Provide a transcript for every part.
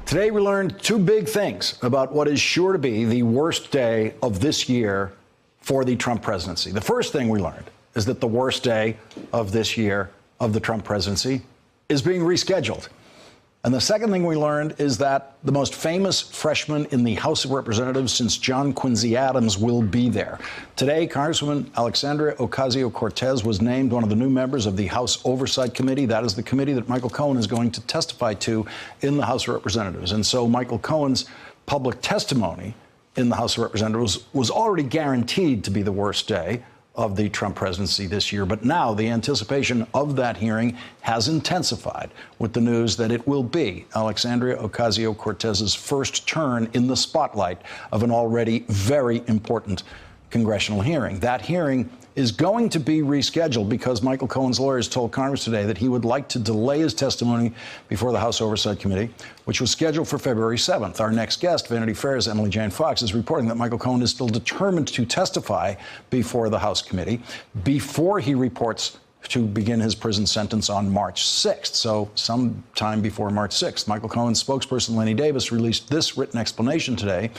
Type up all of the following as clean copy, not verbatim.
Today we learned two big things about what is sure to be the worst day of this year for the Trump presidency. The first thing we learned is that the worst day of this year of the Trump presidency is being rescheduled. And the second thing we learned is that the most famous freshman in the House of Representatives since John Quincy Adams will be there. Today, Congresswoman Alexandria Ocasio-Cortez was named one of the new members of the House Oversight Committee. That is the committee that Michael Cohen is going to testify to in the House of Representatives. And so Michael Cohen's public testimony in the House of Representatives was already guaranteed to be the worst day of the Trump presidency this year. But now the anticipation of that hearing has intensified with the news that it will be Alexandria Ocasio-Cortez's first turn in the spotlight of an already very important congressional hearing. That hearing is going to be rescheduled because Michael Cohen's lawyers told Congress today that he would like to delay his testimony before the House Oversight Committee, which was scheduled for February 7th. Our next guest, Vanity Fair's Emily Jane Fox, is reporting that Michael Cohen is still determined to testify before the House committee before he reports to begin his prison sentence on March 6th. So sometime before March 6th. Michael Cohen's spokesperson, Lenny Davis, released this written explanation today.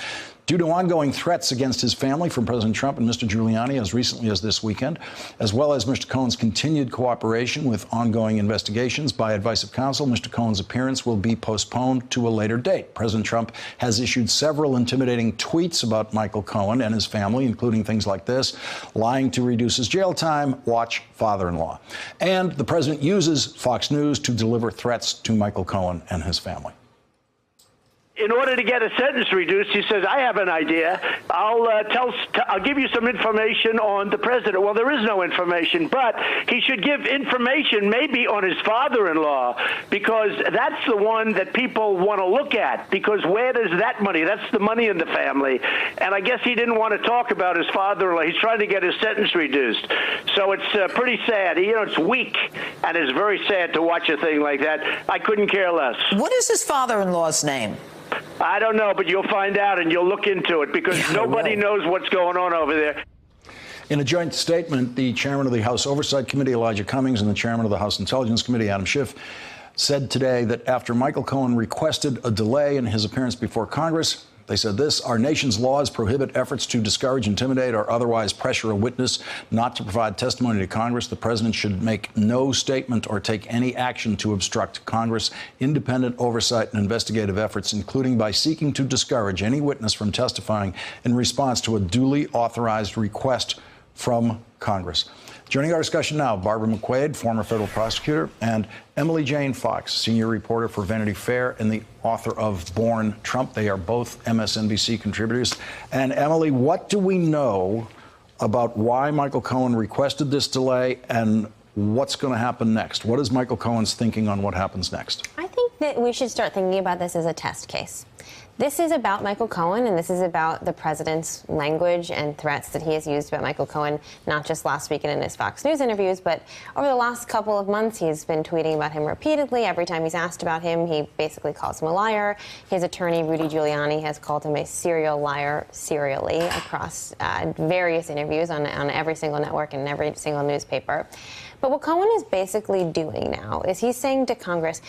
Due to ongoing threats against his family from President Trump and Mr. Giuliani as recently as this weekend, as well as Mr. Cohen's continued cooperation with ongoing investigations by advice of counsel, Mr. Cohen's appearance will be postponed to a later date. President Trump has issued several intimidating tweets about Michael Cohen and his family, including things like this: lying to reduce his jail time, watch father-in-law. And the president uses Fox News to deliver threats to Michael Cohen and his family. In order to get a sentence reduced, he says, I have an idea. I'll give you some information on the president. Well, there is no information, but he should give information maybe on his father-in-law, because that's the one that people want to look at, because where does that money? That's the money in the family. And I guess he didn't want to talk about his father-in-law. He's trying to get his sentence reduced. So it's pretty sad. You know, it's weak, and it's very sad to watch a thing like that. I couldn't care less. What is his father-in-law's name? I don't know, but you'll find out and you'll look into it, because nobody knows what's going on over there. In a joint statement, the chairman of the House Oversight Committee, Elijah Cummings, and the chairman of the House Intelligence Committee, Adam Schiff, said today that after Michael Cohen requested a delay in his appearance before Congress, they said this: our nation's laws prohibit efforts to discourage, intimidate, or otherwise pressure a witness not to provide testimony to Congress. The president should make no statement or take any action to obstruct Congress' independent oversight and investigative efforts, including by seeking to discourage any witness from testifying in response to a duly authorized request from Congress. Joining our discussion now, Barbara McQuade, former federal prosecutor, and Emily Jane Fox, senior reporter for Vanity Fair and the author of Born Trump. They are both MSNBC contributors. And Emily, what do we know about why Michael Cohen requested this delay and what's going to happen next? What is Michael Cohen's thinking on what happens next? I think that we should start thinking about this as a test case. This is about Michael Cohen, and this is about the president's language and threats that he has used about Michael Cohen, not just last weekend in his Fox News interviews, but over the last couple of months. He's been tweeting about him repeatedly. Every time he's asked about him, he basically calls him a liar. His attorney, Rudy Giuliani, has called him a serial liar serially across various interviews on every single network and every single newspaper. But what Cohen is basically doing now is he's saying to Congress,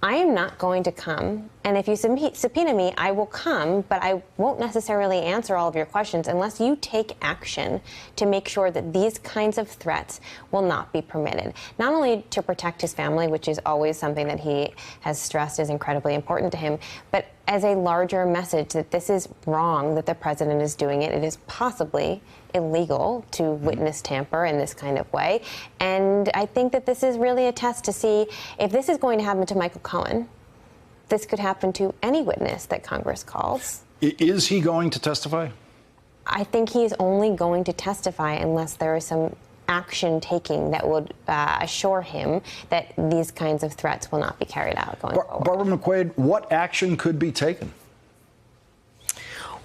I am not going to come, and if you subpoena me, I will come, but I won't necessarily answer all of your questions unless you take action to make sure that these kinds of threats will not be permitted. Not only to protect his family, which is always something that he has stressed is incredibly important to him, but as a larger message that this is wrong, that the president is doing it. It is possibly illegal to witness tamper in this kind of way. And I think that this is really a test to see if this is going to happen to Michael Cohen. This could happen to any witness that Congress calls. Is he going to testify? I think he is only going to testify unless there is some action taking that would assure him that these kinds of threats will not be carried out going forward. Barbara McQuade, what action could be taken?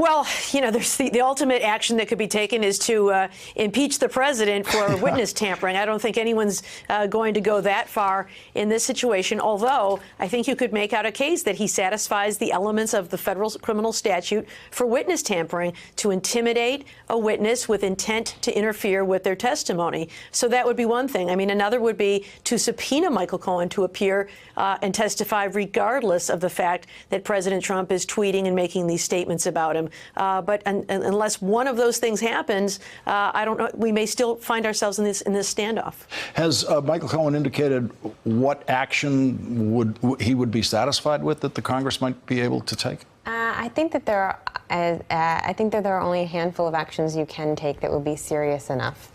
Well, you know, there's the ultimate action that could be taken is to impeach the president for witness tampering. I don't think anyone's going to go that far in this situation, although I think you could make out a case that he satisfies the elements of the federal criminal statute for witness tampering to intimidate a witness with intent to interfere with their testimony. So that would be one thing. I mean, another would be to subpoena Michael Cohen to appear and testify regardless of the fact that President Trump is tweeting and making these statements about him. But unless one of those things happens, I don't know. We may still find ourselves in this standoff. Has Michael Cohen indicated what action he would be satisfied with that the Congress might be able to take? I think that there are only a handful of actions you can take that would be serious enough.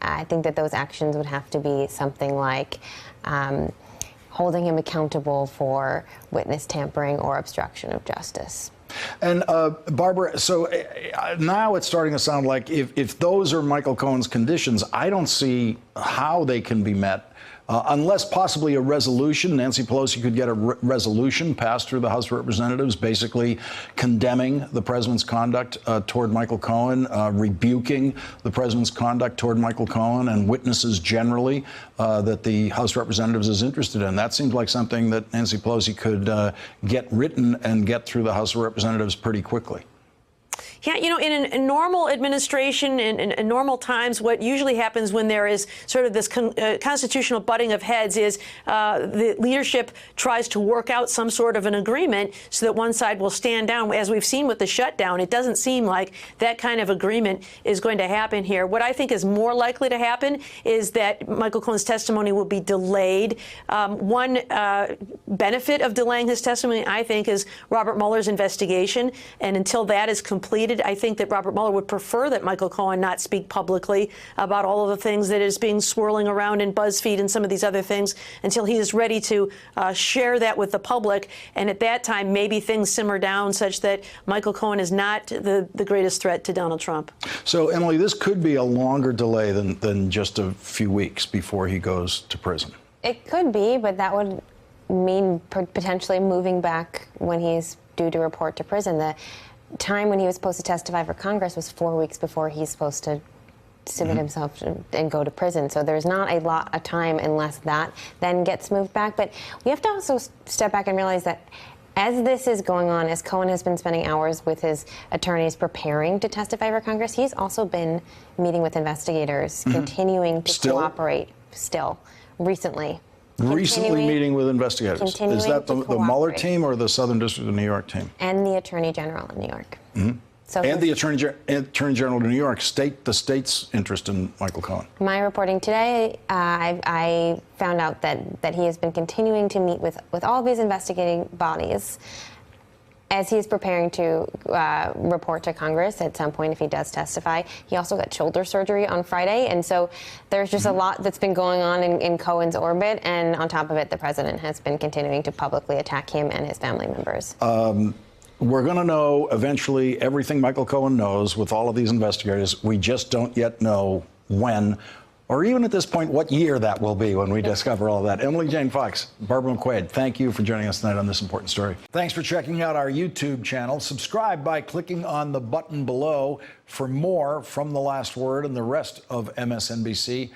I think that those actions would have to be something like holding him accountable for witness tampering or obstruction of justice. And Barbara, so now it's starting to sound like if those are Michael Cohen's conditions, I don't see how they can be met unless possibly a resolution. Nancy Pelosi could get a resolution passed through the House of Representatives basically condemning the president's conduct toward Michael Cohen, rebuking the president's conduct toward Michael Cohen and witnesses generally that the House of Representatives is interested in. That seems like something that Nancy Pelosi could get written and get through the House of Representatives pretty quickly. Yeah, you know, in a normal administration, in normal times, what usually happens when there is sort of this constitutional butting of heads is the leadership tries to work out some sort of an agreement so that one side will stand down. As we've seen with the shutdown, it doesn't seem like that kind of agreement is going to happen here. What I think is more likely to happen is that Michael Cohen's testimony will be delayed. One benefit of delaying his testimony, I think, is Robert Mueller's investigation. And until that is completed, I think that Robert Mueller would prefer that Michael Cohen not speak publicly about all of the things that is being swirling around in BuzzFeed and some of these other things until he is ready to share that with the public. And at that time, maybe things simmer down such that Michael Cohen is not the greatest threat to Donald Trump. So, Emily, this could be a longer delay than just a few weeks before he goes to prison. It could be, but that would mean potentially moving back when he's due to report to prison. The time when he was supposed to testify for Congress was 4 weeks before he's supposed to submit himself and go to prison. So there's not a lot of time unless that then gets moved back. But we have to also step back and realize that as this is going on, as Cohen has been spending hours with his attorneys preparing to testify for Congress, he's also been meeting with investigators, continuing to cooperate recently. Recently meeting with investigators. Is that the Mueller team or the Southern District of New York team? And the Attorney General in New York. So and the Attorney General of New York, the state's interest in Michael Cohen. My reporting today, I found out that he has been continuing to meet with all of these investigating bodies as he's preparing to report to Congress at some point if he does testify. He also got shoulder surgery on Friday, and so there's just a lot that's been going on in Cohen's orbit, and on top of it, the president has been continuing to publicly attack him and his family members. We're going to know eventually everything Michael Cohen knows with all of these investigators. We just don't yet know when, or even at this point, what year that will be when we discover all of that. Emily Jane Fox, Barbara McQuade, thank you for joining us tonight on this important story. Thanks for checking out our YouTube channel. Subscribe by clicking on the button below for more from The Last Word and the rest of MSNBC.